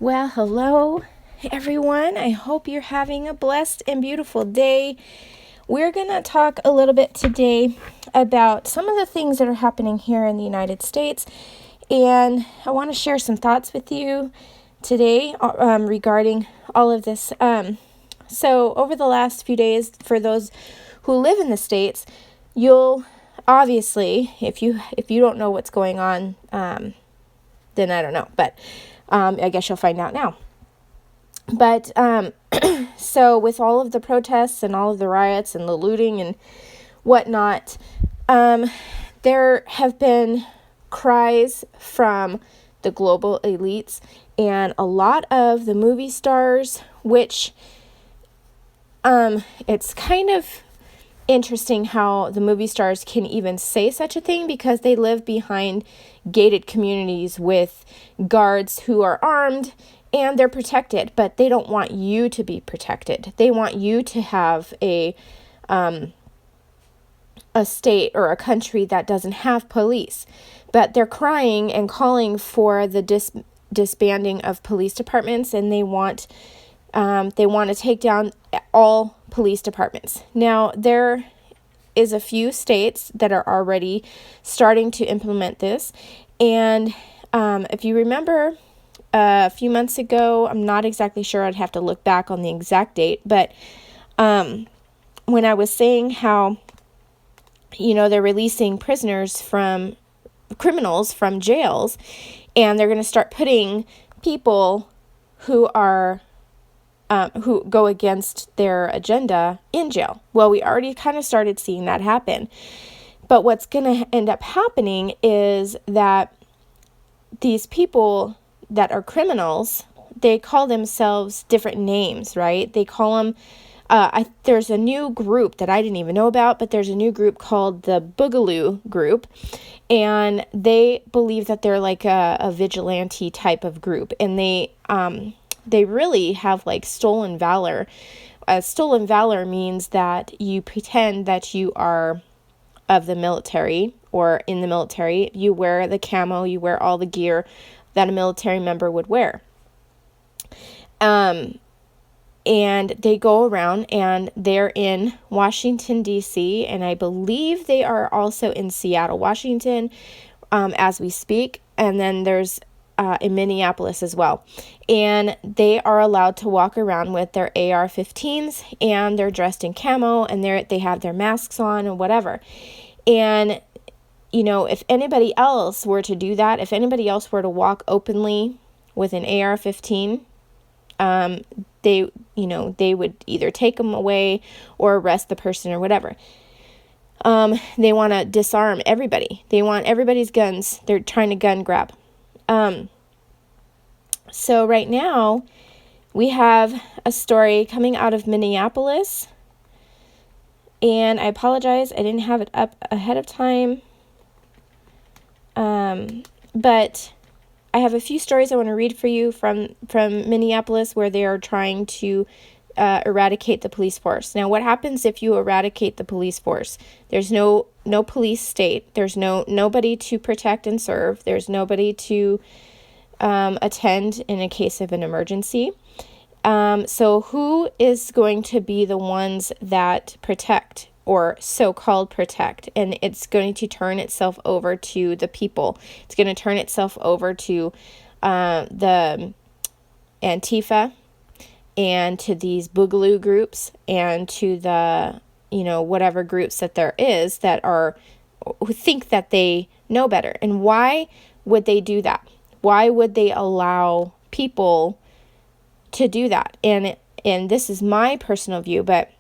Well, hello everyone. I hope you're having a blessed and beautiful day. We're going to talk a little bit today about some of the things that are happening here in the United States. And I want to share some thoughts with you today regarding all of this. So over the last few days, for those who live in the States, you'll obviously, if you don't know what's going on, then I don't know. But I guess you'll find out now. But so with all of the protests and all of the riots and the looting and whatnot, there have been cries from the global elites and a lot of the movie stars, which it's kind of interesting how the movie stars can even say such a thing because they live behind gated communities with guards who are armed and they're protected, but they don't want you to be protected. They want you to have a state or a country that doesn't have police. But they're crying and calling for the disbanding of police departments, and they want to take down all police departments. Now, there is a few states that are already starting to implement this. And if you remember a few months ago, I'm not exactly sure, I'd have to look back on the exact date, but when I was saying how, they're releasing criminals from jails, and they're going to start putting people who go against their agenda in jail. Well, we already kind of started seeing that happen. But what's going to end up happening is that these people that are criminals, they call themselves different names, right? They call them, there's a new group that I didn't even know about, but there's a new group called the Boogaloo group. And they believe that they're like a vigilante type of group. And they really have like stolen valor. Stolen valor means that you pretend that you are of the military or in the military. You wear the camo, you wear all the gear that a military member would wear. And they go around and they're in Washington, D.C., and I believe they are also in Seattle, Washington, as we speak. And then there's in Minneapolis as well. And they are allowed to walk around with their AR-15s, and they're dressed in camo, and they have their masks on and whatever. And, if anybody else were to do that, if anybody else were to walk openly with an AR-15, they would either take them away or arrest the person or whatever. They want to disarm everybody. They want everybody's guns. They're trying to gun grab. So right now we have a story coming out of Minneapolis, and I apologize, I didn't have it up ahead of time. But I have a few stories I want to read for you from Minneapolis where they are trying to eradicate the police force. Now, what happens if you eradicate the police force? There's no police state. There's nobody to protect and serve. There's nobody to attend in a case of an emergency. So who is going to be the ones that protect, or so-called protect? And it's going to turn itself over to the people. It's going to turn itself over to the Antifa and to these Boogaloo groups and to the, whatever groups that there is that who think that they know better. And why would they do that? Why would they allow people to do that? And this is my personal view, but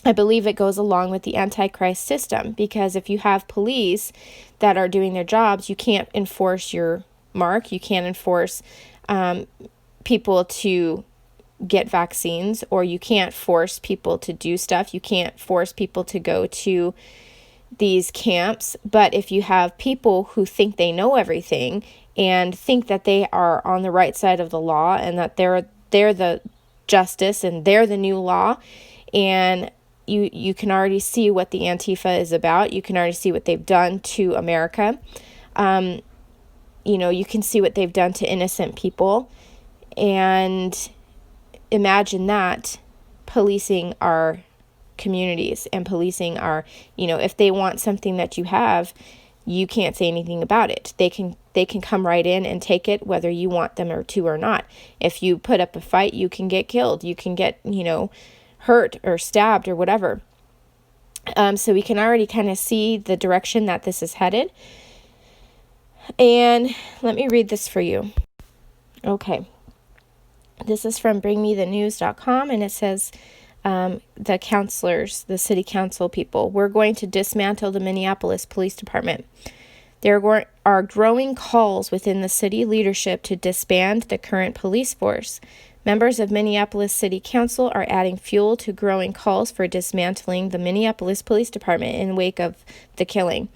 I believe it goes along with the Antichrist system, because if you have police that are doing their jobs, you can't enforce your mark. You can't enforce people to get vaccines, or you can't force people to do stuff. You can't force people to go to these camps. But if you have people who think they know everything and think that they are on the right side of the law and that they're the justice and they're the new law, and you can already see what the Antifa is about. You can already see what they've done to America. You can see what they've done to innocent people. And imagine that policing our communities and policing our, if they want something that you have, you can't say anything about it. They can come right in and take it whether you want them to or not. If you put up a fight, you can get killed. You can get, hurt or stabbed or whatever. So we can already kind of see the direction that this is headed. And let me read this for you. Okay. This is from bringmethenews.com, and it says, the counselors, the city council people, we're going to dismantle the Minneapolis Police Department. There are growing calls within the city leadership to disband the current police force. Members of Minneapolis City Council are adding fuel to growing calls for dismantling the Minneapolis Police Department in wake of the killing.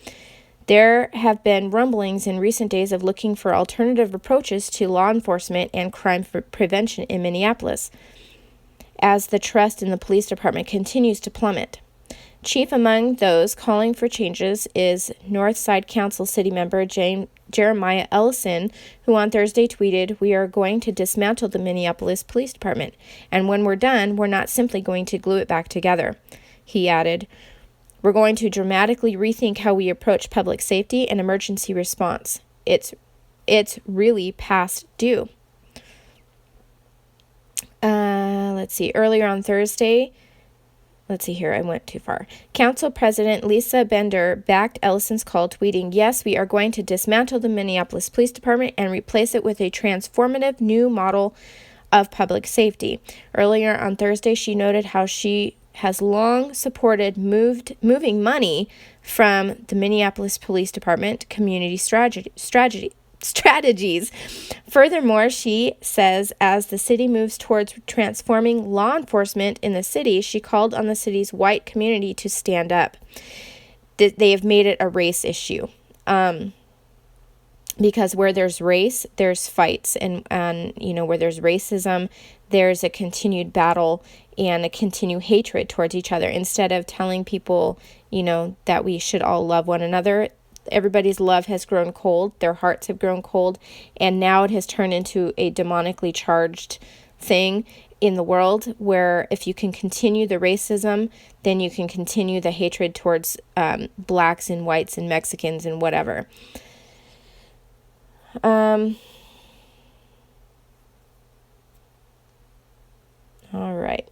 There have been rumblings in recent days of looking for alternative approaches to law enforcement and crime prevention in Minneapolis, as the trust in the police department continues to plummet. Chief among those calling for changes is Northside Council city member Jeremiah Ellison, who on Thursday tweeted, "We are going to dismantle the Minneapolis Police Department, and when we're done, we're not simply going to glue it back together." He added, "We're going to dramatically rethink how we approach public safety and emergency response. It's really past due." Let's see. Earlier on Thursday, I went too far. Council President Lisa Bender backed Ellison's call, tweeting, "Yes, we are going to dismantle the Minneapolis Police Department and replace it with a transformative new model of public safety." Earlier on Thursday, she noted how she has long supported moving money from the Minneapolis Police Department community strategies. Furthermore, she says as the city moves towards transforming law enforcement in the city, she called on the city's white community to stand up. They have made it a race issue. Because where there's race, there's fights, and where there's racism, there's a continued battle and a continued hatred towards each other. Instead of telling people, that we should all love one another, everybody's love has grown cold, their hearts have grown cold, and now it has turned into a demonically charged thing in the world where if you can continue the racism, then you can continue the hatred towards blacks and whites and Mexicans and whatever. All right.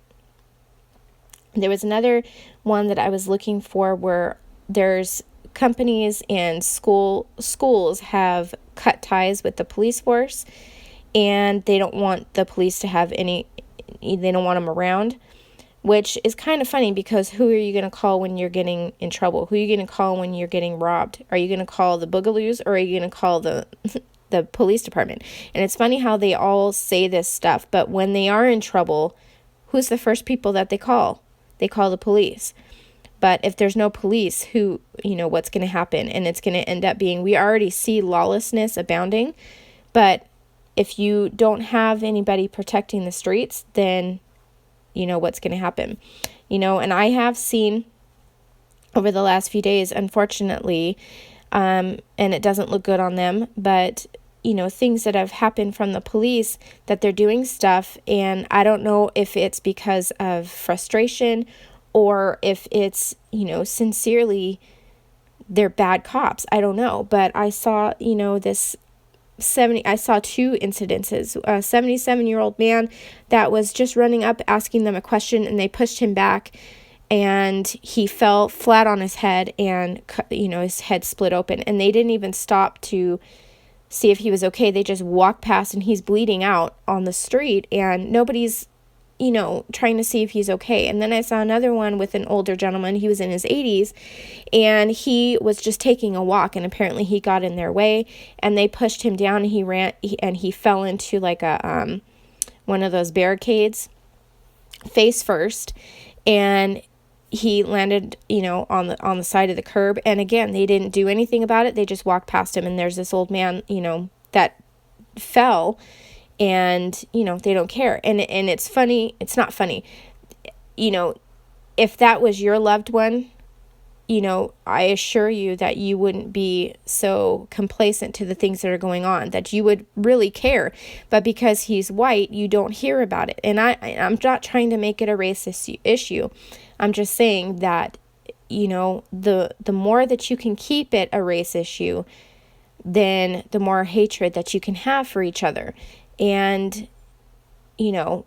There was another one that I was looking for where there's companies and schools have cut ties with the police force, and they don't want the police to have they don't want them around, which is kind of funny because who are you going to call when you're getting in trouble? Who are you going to call when you're getting robbed? Are you going to call the Boogaloos, or are you going to call the police department? And it's funny how they all say this stuff, but when they are in trouble, who's the first people that they call? They call the police. But if there's no police, what's going to happen? And it's going to end up being, we already see lawlessness abounding, but if you don't have anybody protecting the streets, then what's going to happen. And I have seen over the last few days, unfortunately, and it doesn't look good on them, but things that have happened from the police, that they're doing stuff, and I don't know if it's because of frustration or if it's, sincerely they're bad cops. I don't know, but I saw, I saw two incidences. A 77-year-old man that was just running up asking them a question, and they pushed him back, and he fell flat on his head, and his head split open, and they didn't even stop to see if he was okay. They just walked past, and he's bleeding out on the street, and nobody's trying to see if he's okay. And then I saw another one with an older gentleman. He was in his 80s, and he was just taking a walk, and apparently he got in their way, and they pushed him down, and he ran, and he fell into like a one of those barricades face first, and he landed, on the side of the curb. And again, they didn't do anything about it. They just walked past him, and there's this old man, that fell, and they don't care. And it's funny. It's not funny. If that was your loved one, I assure you that you wouldn't be so complacent to the things that are going on, that you would really care. But because he's white, you don't hear about it. And I'm not trying to make it a racist issue. I'm just saying that, the more that you can keep it a race issue, then the more hatred that you can have for each other. And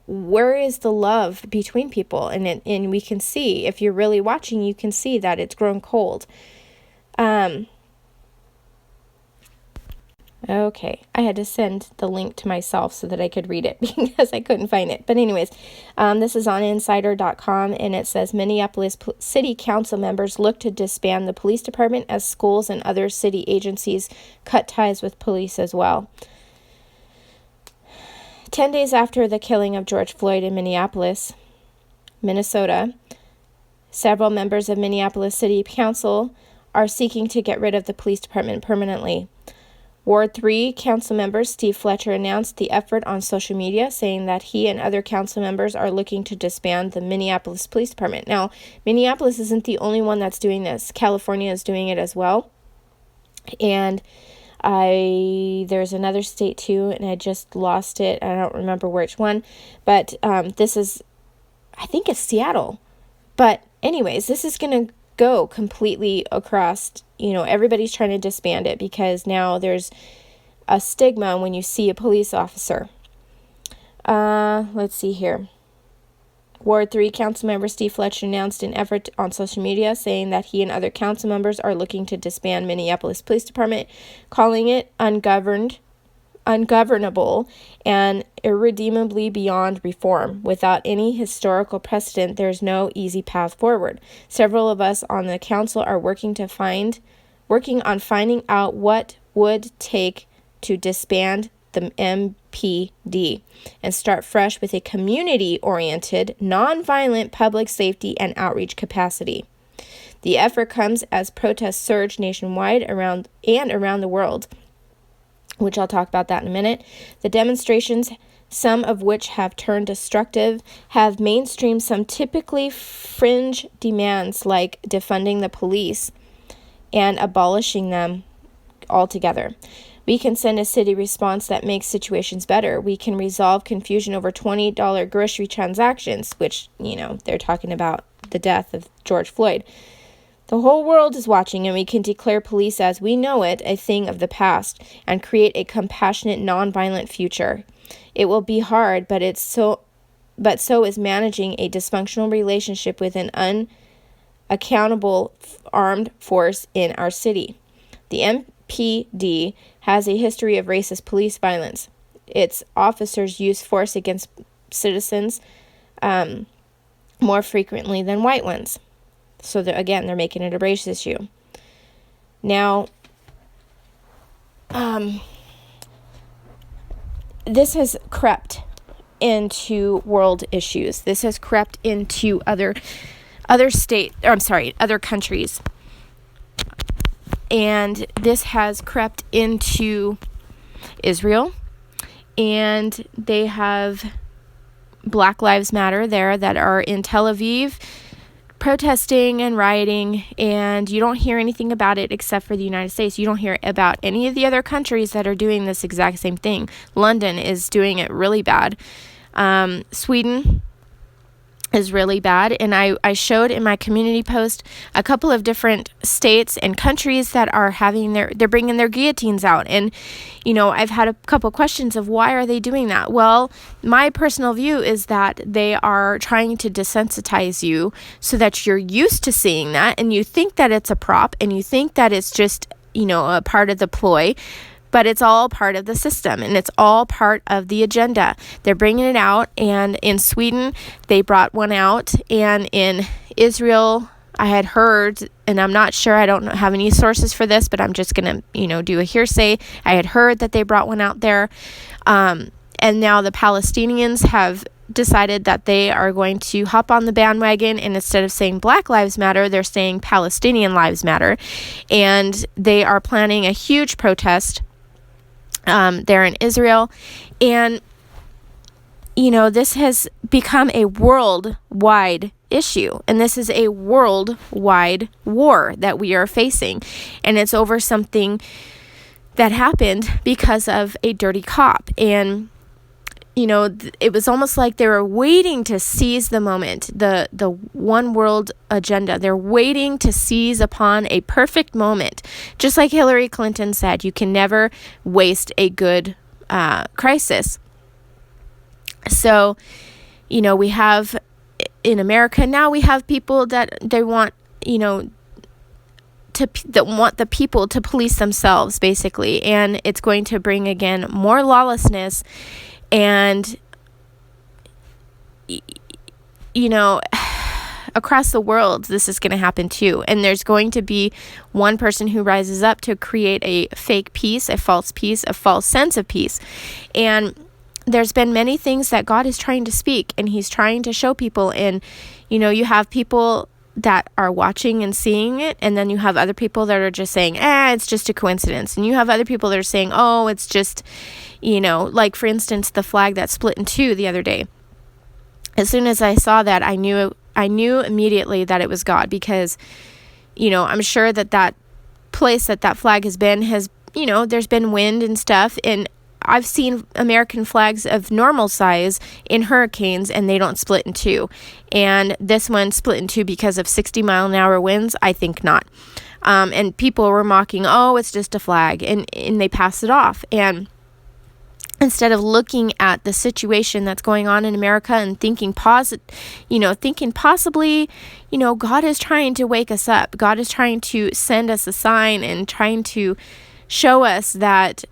where is the love between people? And we can see, if you're really watching, you can see that it's grown cold. Okay, I had to send the link to myself so that I could read it because I couldn't find it. But anyways, this is on insider.com, and it says Minneapolis City Council members look to disband the police department as schools and other city agencies cut ties with police as well. 10 days after the killing of George Floyd in Minneapolis, Minnesota, several members of Minneapolis City Council are seeking to get rid of the police department permanently. Ward 3 council member Steve Fletcher announced the effort on social media, saying that he and other council members are looking to disband the Minneapolis Police Department. Now, Minneapolis isn't the only one that's doing this. California is doing it as well. And there's another state too, and I just lost it. I don't remember which one, but this is, I think it's Seattle. But anyways, this is going to go completely across, everybody's trying to disband it because now there's a stigma when you see a police officer. Let's see here. Ward 3 council member Steve Fletcher announced an effort on social media saying that he and other council members are looking to disband Minneapolis Police Department, calling it ungovernable, and irredeemably beyond reform. Without any historical precedent, there's no easy path forward. Several of us on the council are working on finding out what would take to disband the MPD and start fresh with a community-oriented, nonviolent public safety and outreach capacity. The effort comes as protests surge nationwide around the world, which I'll talk about that in a minute. The demonstrations, some of which have turned destructive, have mainstreamed some typically fringe demands like defunding the police and abolishing them altogether. We can send a city response that makes situations better. We can resolve confusion over $20 grocery transactions, which, they're talking about the death of George Floyd. The whole world is watching, and we can declare police as we know it a thing of the past and create a compassionate, nonviolent future. It will be hard, but so is managing a dysfunctional relationship with an unaccountable armed force in our city. The MPD has a history of racist police violence. Its officers use force against citizens more frequently than white ones. So they're making it a race issue. Now, this has crept into world issues. This has crept into other countries. And this has crept into Israel, and they have Black Lives Matter there that are in Tel Aviv protesting and rioting, and you don't hear anything about it except for the United States. You don't hear about any of the other countries that are doing this exact same thing. London is doing it really bad. Sweden is really bad, and I showed in my community post a couple of different states and countries that are they're bringing their guillotines out, and I've had a couple questions of why are they doing that. Well, my personal view is that they are trying to desensitize you so that you're used to seeing that, and you think that it's a prop, and you think that it's just a part of the ploy. But it's all part of the system, and it's all part of the agenda. They're bringing it out, and in Sweden, they brought one out, and in Israel, I had heard, and I'm not sure, I don't have any sources for this, but I'm just going to, do a hearsay. I had heard that they brought one out there, and now the Palestinians have decided that they are going to hop on the bandwagon, and instead of saying Black Lives Matter, they're saying Palestinian Lives Matter, and they are planning a huge protest there in Israel. And, this has become a worldwide issue. And this is a worldwide war that we are facing. And it's over something that happened because of a dirty cop. And it was almost like they were waiting to seize the moment, the one world agenda. They're waiting to seize upon a perfect moment. Just like Hillary Clinton said, you can never waste a good crisis. So, we have in America now, we have people that they want, that want the people to police themselves, basically. And it's going to bring, again, more lawlessness. And, across the world, this is going to happen too. And there's going to be one person who rises up to create a fake peace, a false sense of peace. And there's been many things that God is trying to speak, and he's trying to show people. And, you have people that are watching and seeing it, and then you have other people that are just saying, it's just a coincidence. And you have other people that are saying, oh, it's just, like, for instance, the flag that split in two the other day. As soon as I saw that, I knew immediately that it was God, because, I'm sure that place that flag has been there's been wind and stuff, and I've seen American flags of normal size in hurricanes, and they don't split in two. And this one split in two because of 60-mile-an-hour winds? I think not. And people were mocking, oh, it's just a flag, and they pass it off. And instead of looking at the situation that's going on in America and thinking possibly, God is trying to wake us up. God is trying to send us a sign and trying to show us that,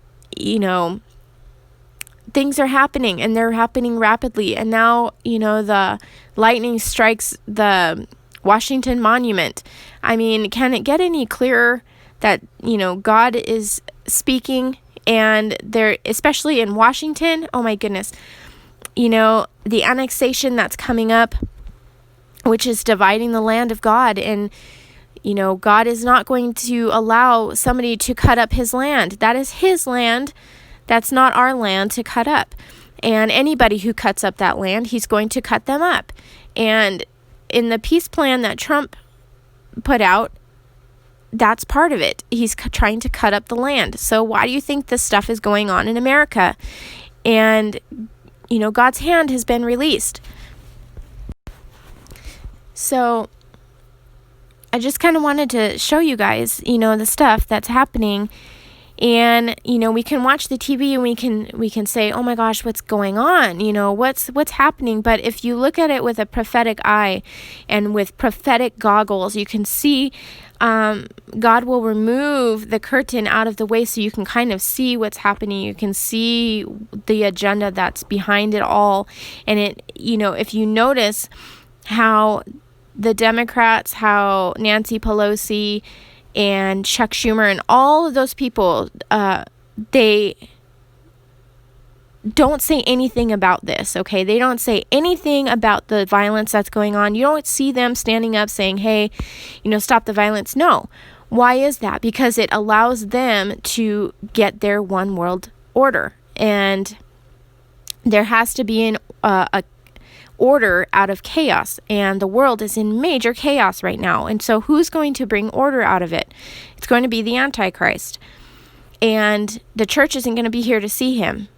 things are happening, and they're happening rapidly. And now, the lightning strikes the Washington Monument. I mean, can it get any clearer that, God is speaking? And there, especially in Washington, oh my goodness, the annexation that's coming up, which is dividing the land of God. And, God is not going to allow somebody to cut up his land. That is his land. That's not our land to cut up. And anybody who cuts up that land, he's going to cut them up. And in the peace plan that Trump put out, that's part of it. He's trying to cut up the land. So why do you think this stuff is going on in America? And, God's hand has been released. So I just kind of wanted to show you guys, the stuff that's happening. And, we can watch the TV and we can say, oh my gosh, what's going on? What's happening? But if you look at it with a prophetic eye and with prophetic goggles, you can see God will remove the curtain out of the way so you can kind of see what's happening. You can see the agenda that's behind it all. And if you notice how the Democrats, how Nancy Pelosi and Chuck Schumer and all of those people, they don't say anything about this, okay? They don't say anything about the violence that's going on. You don't see them standing up saying, hey, stop the violence. No. Why is that? Because it allows them to get their one world order. And there has to be a order out of chaos, and the world is in major chaos right now. And so who's going to bring order out of it? It's going to be the Antichrist, and the church isn't going to be here to see him.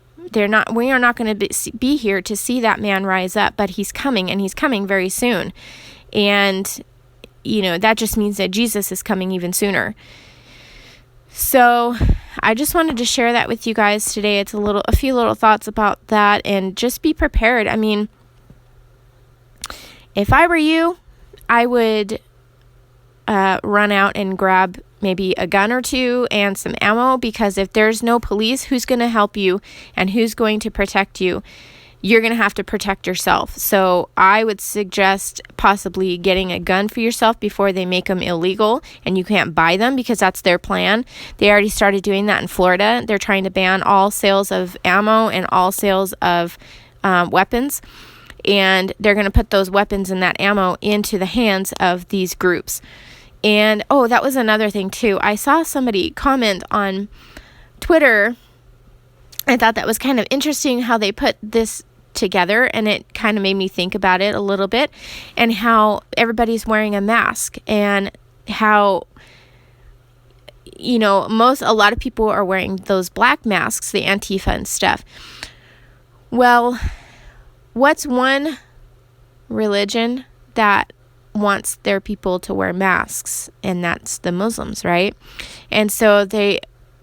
We are not going to be here to see that man rise up, but he's coming, and he's coming very soon. And that just means that Jesus is coming even sooner. So I just wanted to share that with you guys today. It's a few little thoughts about that, and just be prepared. I mean, if I were you, I would run out and grab maybe a gun or two and some ammo, because if there's no police, who's going to help you and who's going to protect you? You're going to have to protect yourself. So I would suggest possibly getting a gun for yourself before they make them illegal and you can't buy them, because that's their plan. They already started doing that in Florida. They're trying to ban all sales of ammo and all sales of weapons. And they're going to put those weapons and that ammo into the hands of these groups. And, that was another thing too. I saw somebody comment on Twitter. I thought that was kind of interesting how they put this together, and it kind of made me think about it a little bit, and how everybody's wearing a mask, and how, you know, a lot of people are wearing those black masks, the Antifa and stuff. Well, what's one religion that wants their people to wear masks? And that's the Muslims, right? And so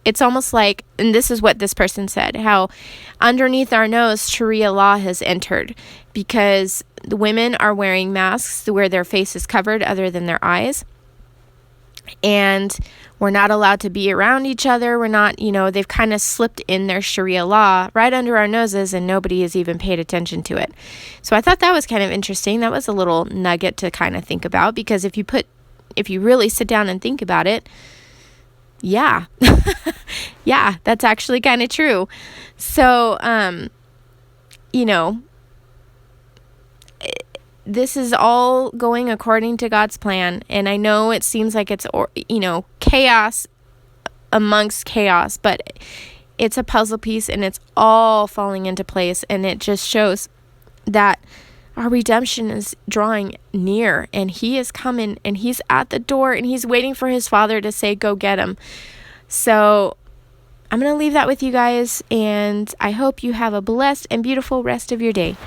it's almost like, and this is what this person said, how underneath our nose, Sharia law has entered, because the women are wearing masks where their face is covered other than their eyes. And we're not allowed to be around each other. We're not, you know, they've kind of slipped in their Sharia law right under our noses, and nobody has even paid attention to it. So I thought that was kind of interesting. That was a little nugget to kind of think about, because if you really sit down and think about it, yeah, yeah, that's actually kind of true. So, you know, this is all going according to God's plan. And I know it seems like it's, you know, chaos amongst chaos, but it's a puzzle piece, and it's all falling into place. And it just shows that our redemption is drawing near, and he is coming, and he's at the door, and he's waiting for his Father to say, go get him. So I'm going to leave that with you guys, and I hope you have a blessed and beautiful rest of your day.